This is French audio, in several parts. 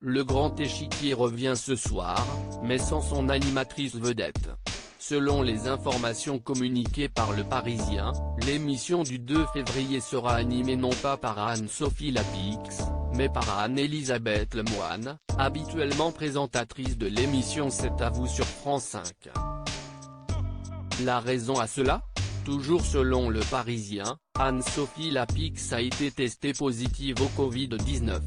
Le Grand Échiquier revient ce soir, mais sans son animatrice vedette. Selon les informations communiquées par Le Parisien, l'émission du 2 février sera animée non pas par Anne-Sophie Lapix, mais par Anne-Elisabeth Lemoine, habituellement présentatrice de l'émission C'est à vous sur France 5. La raison à cela ? Toujours selon Le Parisien, Anne-Sophie Lapix a été testée positive au Covid-19.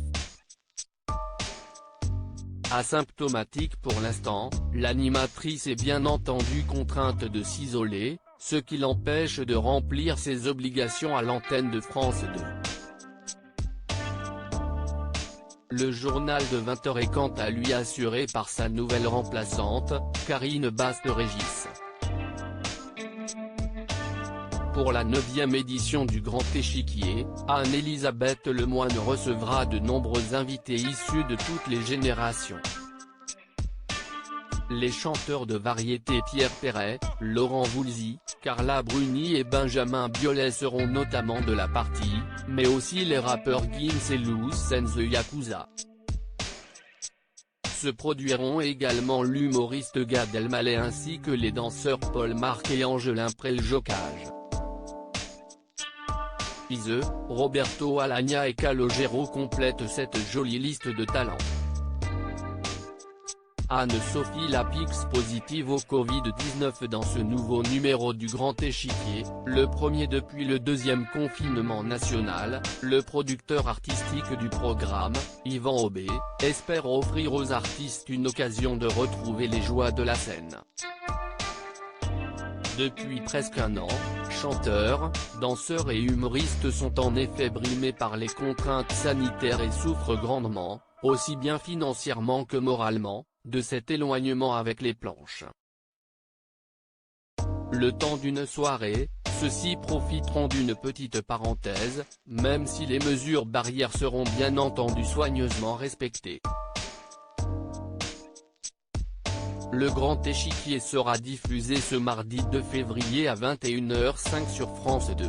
Asymptomatique pour l'instant, l'animatrice est bien entendu contrainte de s'isoler, ce qui l'empêche de remplir ses obligations à l'antenne de France 2. Le journal de 20h est quant à lui assuré par sa nouvelle remplaçante, Karine Baste-Régis. Pour la 9e édition du Grand Échiquier, Anne-Elisabeth Lemoine recevra de nombreux invités issus de toutes les générations. Les chanteurs de variété Pierre Perret, Laurent Voulzy, Carla Bruni et Benjamin Biolay seront notamment de la partie, mais aussi les rappeurs Gims et Loose and the Yakuza. Se produiront également l'humoriste Gad Elmaleh ainsi que les danseurs Paul Marc et Angelin Préljocage. Ise, Roberto Alagna et Calogero complètent cette jolie liste de talents. Anne-Sophie Lapix positive au Covid-19 dans ce nouveau numéro du Grand Échiquier, le premier depuis le deuxième confinement national, le producteur artistique du programme, Yvan Aubé, espère offrir aux artistes une occasion de retrouver les joies de la scène. Depuis presque un an, chanteurs, danseurs et humoristes sont en effet brimés par les contraintes sanitaires et souffrent grandement, aussi bien financièrement que moralement, de cet éloignement avec les planches. Le temps d'une soirée, ceux-ci profiteront d'une petite parenthèse, même si les mesures barrières seront bien entendu soigneusement respectées. Le Grand Échiquier sera diffusé ce mardi 2 février à 21h05 sur France 2.